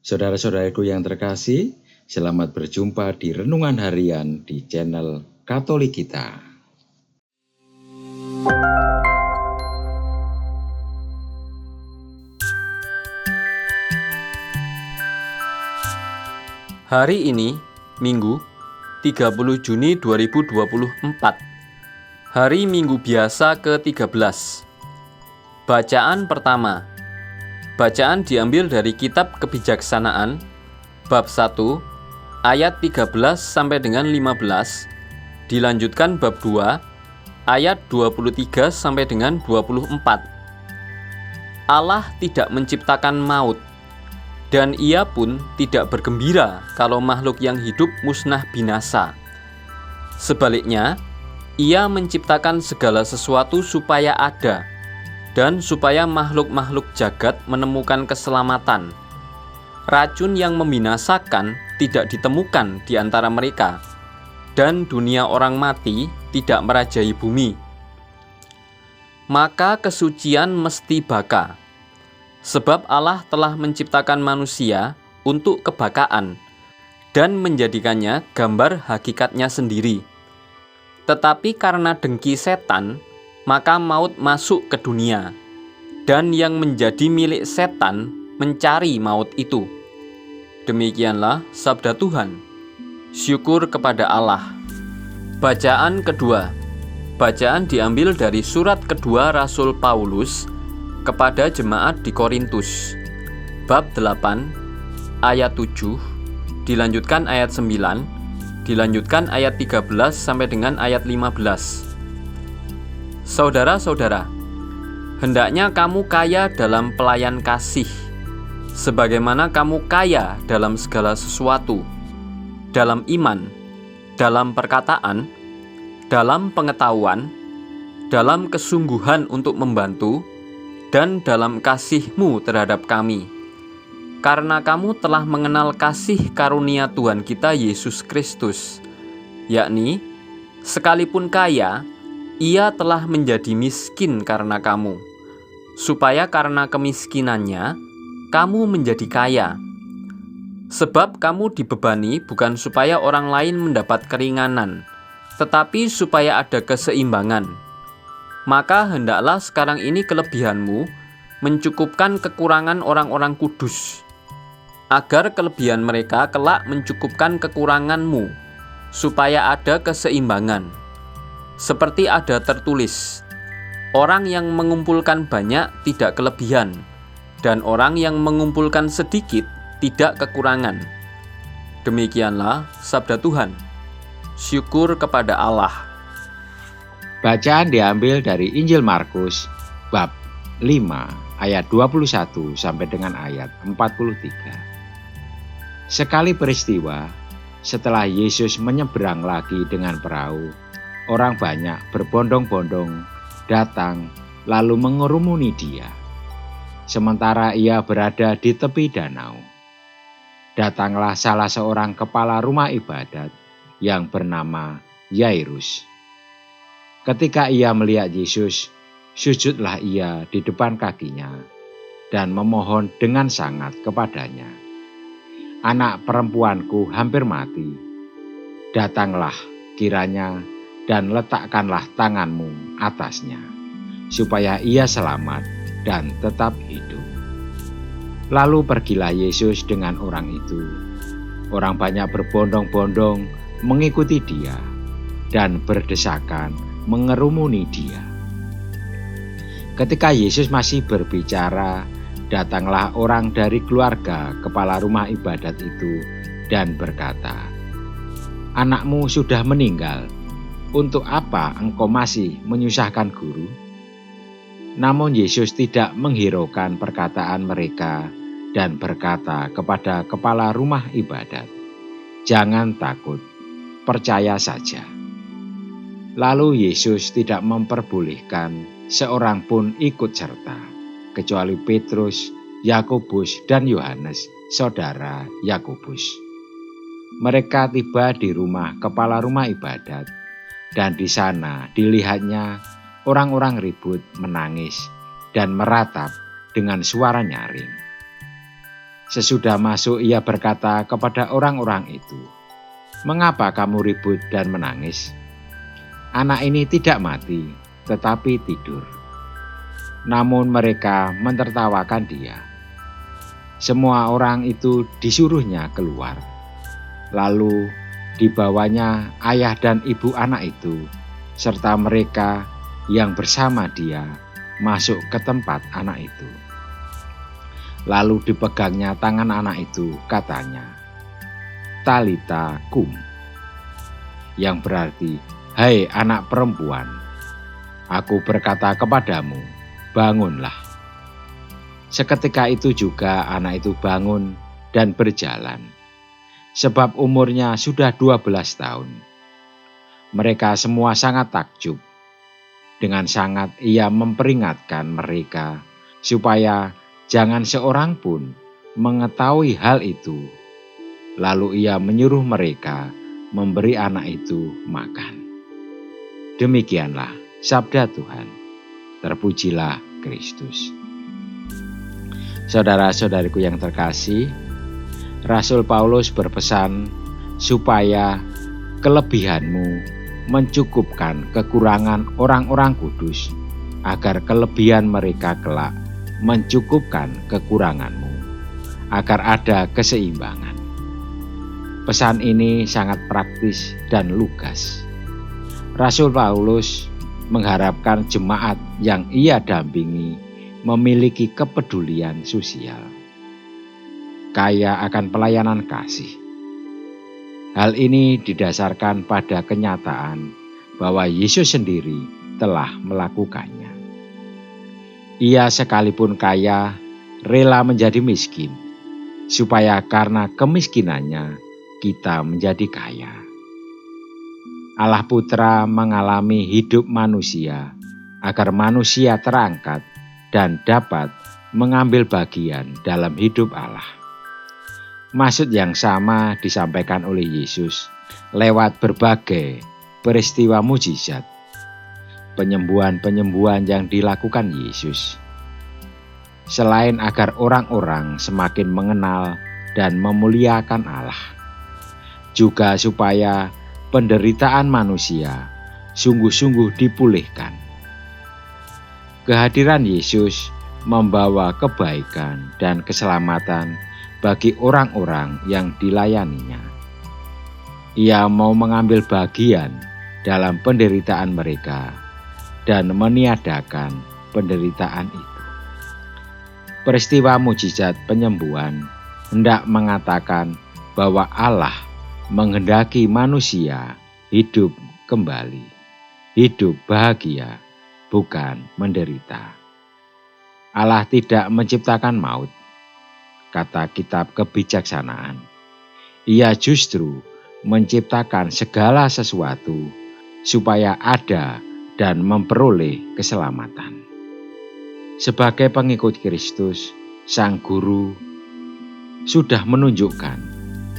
Saudara-saudaraku yang terkasih, selamat berjumpa di Renungan Harian di channel Katolik kita. Hari ini, Minggu, 30 Juni 2024. Hari Minggu biasa ke-13. Bacaan pertama. Bacaan diambil dari Kitab Kebijaksanaan, bab 1, ayat 13 sampai dengan 15, dilanjutkan bab 2, ayat 23 sampai dengan 24. Allah tidak menciptakan maut, dan Ia pun tidak bergembira kalau makhluk yang hidup musnah binasa. Sebaliknya, Ia menciptakan segala sesuatu supaya ada, dan supaya makhluk-makhluk jagat menemukan keselamatan. Racun yang membinasakan tidak ditemukan di antara mereka, dan dunia orang mati tidak merajai bumi. Maka kesucian mesti baka, sebab Allah telah menciptakan manusia untuk kebakaan dan menjadikannya gambar hakikatnya sendiri. Tetapi karena dengki setan, maka maut masuk ke dunia, dan yang menjadi milik setan mencari maut itu. Demikianlah sabda Tuhan. Syukur kepada Allah. Bacaan kedua. Bacaan diambil dari surat kedua Rasul Paulus kepada jemaat di Korintus, bab 8, ayat 7, dilanjutkan ayat 9, dilanjutkan ayat 13 sampai dengan ayat 15. Saudara-saudara, hendaknya kamu kaya dalam pelayan kasih, sebagaimana kamu kaya dalam segala sesuatu, dalam iman, dalam perkataan, dalam pengetahuan, dalam kesungguhan untuk membantu, dan dalam kasih-Mu terhadap kami. Karena kamu telah mengenal kasih karunia Tuhan kita Yesus Kristus, yakni, sekalipun kaya, Ia telah menjadi miskin karena kamu, supaya karena kemiskinannya, kamu menjadi kaya. Sebab kamu dibebani bukan supaya orang lain mendapat keringanan, tetapi supaya ada keseimbangan. Maka hendaklah sekarang ini kelebihanmu mencukupkan kekurangan orang-orang kudus, agar kelebihan mereka kelak mencukupkan kekuranganmu, supaya ada keseimbangan. Seperti ada tertulis, orang yang mengumpulkan banyak tidak kelebihan, dan orang yang mengumpulkan sedikit tidak kekurangan. Demikianlah sabda Tuhan. Syukur kepada Allah. Bacaan diambil dari Injil Markus, bab 5, ayat 21 sampai dengan ayat 43. Sekali peristiwa, setelah Yesus menyeberang lagi dengan perahu, orang banyak berbondong-bondong datang lalu mengerumuni Dia. Sementara Ia berada di tepi danau, datanglah salah seorang kepala rumah ibadat yang bernama Yairus. Ketika ia melihat Yesus, sujudlah ia di depan kakinya dan memohon dengan sangat kepadanya, "Anak perempuanku hampir mati. Datanglah kiranya dan letakkanlah tanganmu atasnya, supaya ia selamat dan tetap hidup." Lalu pergilah Yesus dengan orang itu. Orang banyak berbondong-bondong mengikuti Dia dan berdesakan mengerumuni Dia. Ketika Yesus masih berbicara, datanglah orang dari keluarga kepala rumah ibadat itu dan berkata, "Anakmu sudah meninggal. Untuk apa engkau masih menyusahkan guru?" Namun Yesus tidak menghiraukan perkataan mereka dan berkata kepada kepala rumah ibadat, "Jangan takut, percaya saja." Lalu Yesus tidak memperbolehkan seorang pun ikut serta, kecuali Petrus, Yakobus, dan Yohanes, saudara Yakobus. Mereka tiba di rumah kepala rumah ibadat, dan di sana dilihatnya orang-orang ribut menangis dan meratap dengan suara nyaring. Sesudah masuk ia berkata kepada orang-orang itu, "Mengapa kamu ribut dan menangis? Anak ini tidak mati, tetapi tidur." Namun mereka mentertawakan dia. Semua orang itu disuruhnya keluar. Lalu dibawanya ayah dan ibu anak itu, serta mereka yang bersama dia masuk ke tempat anak itu. Lalu dipegangnya tangan anak itu, katanya, "Talita kum," yang berarti, "Hai anak perempuan, aku berkata kepadamu, bangunlah." Seketika itu juga anak itu bangun dan berjalan, sebab umurnya sudah 12 tahun. Mereka semua sangat takjub. Dengan sangat ia memperingatkan mereka supaya jangan seorang pun mengetahui hal itu. Lalu ia menyuruh mereka memberi anak itu makan. Demikianlah sabda Tuhan. Terpujilah Kristus. Saudara-saudariku yang terkasih, Rasul Paulus berpesan supaya kelebihanmu mencukupkan kekurangan orang-orang kudus, agar kelebihan mereka kelak mencukupkan kekuranganmu, agar ada keseimbangan. Pesan ini sangat praktis dan lugas. Rasul Paulus mengharapkan jemaat yang ia dampingi memiliki kepedulian sosial, kaya akan pelayanan kasih. Hal ini didasarkan pada kenyataan bahwa Yesus sendiri telah melakukannya. Ia sekalipun kaya, rela menjadi miskin, supaya karena kemiskinannya kita menjadi kaya. Allah Putra mengalami hidup manusia, agar manusia terangkat dan dapat mengambil bagian dalam hidup Allah. Maksud yang sama disampaikan oleh Yesus lewat berbagai peristiwa mujizat, penyembuhan-penyembuhan yang dilakukan Yesus. Selain agar orang-orang semakin mengenal dan memuliakan Allah, juga supaya penderitaan manusia sungguh-sungguh dipulihkan. Kehadiran Yesus membawa kebaikan dan keselamatan bagi orang-orang yang dilayaninya. Ia mau mengambil bagian dalam penderitaan mereka dan meniadakan penderitaan itu. Peristiwa mujizat penyembuhan hendak mengatakan bahwa Allah menghendaki manusia hidup kembali, hidup bahagia, bukan menderita. Allah tidak menciptakan maut, kata kitab kebijaksanaan. Ia justru menciptakan segala sesuatu supaya ada dan memperoleh keselamatan. Sebagai pengikut Kristus, Sang Guru sudah menunjukkan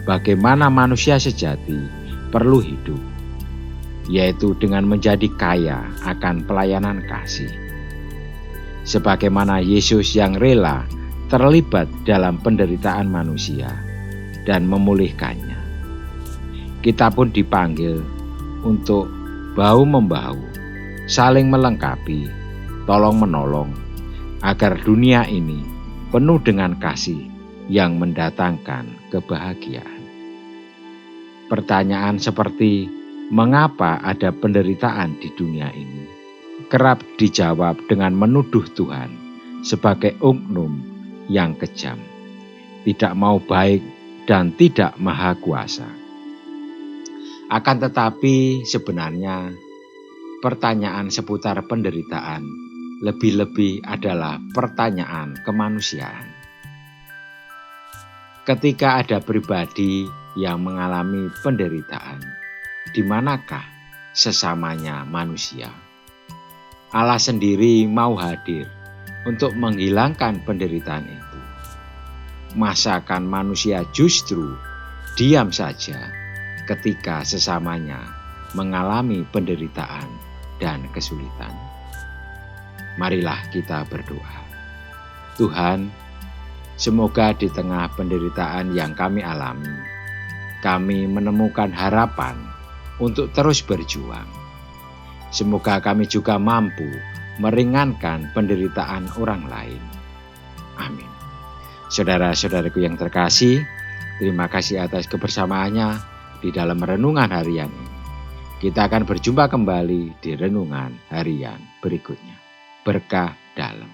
bagaimana manusia sejati perlu hidup, yaitu dengan menjadi kaya akan pelayanan kasih. Sebagaimana Yesus yang rela terlibat dalam penderitaan manusia dan memulihkannya, kita pun dipanggil untuk bahu-membahu, saling melengkapi, tolong-menolong, agar dunia ini penuh dengan kasih yang mendatangkan kebahagiaan. Pertanyaan seperti mengapa ada penderitaan di dunia ini kerap dijawab dengan menuduh Tuhan sebagai oknum yang kejam, tidak mau baik dan tidak maha kuasa. Akan tetapi sebenarnya pertanyaan seputar penderitaan lebih-lebih adalah pertanyaan kemanusiaan. Ketika ada pribadi yang mengalami penderitaan, di manakah sesamanya manusia? Allah sendiri mau hadir untuk menghilangkan penderitaan itu. Masakan manusia justru diam saja ketika sesamanya mengalami penderitaan dan kesulitan? Marilah kita berdoa. Tuhan, Semoga di tengah penderitaan yang kami alami, kami menemukan harapan untuk terus berjuang. Semoga kami juga mampu meringankan penderitaan orang lain. Amin. Saudara-saudaraku yang terkasih, terima kasih atas kebersamaannya di dalam renungan harian ini. Kita akan berjumpa kembali di renungan harian berikutnya. Berkah dalam.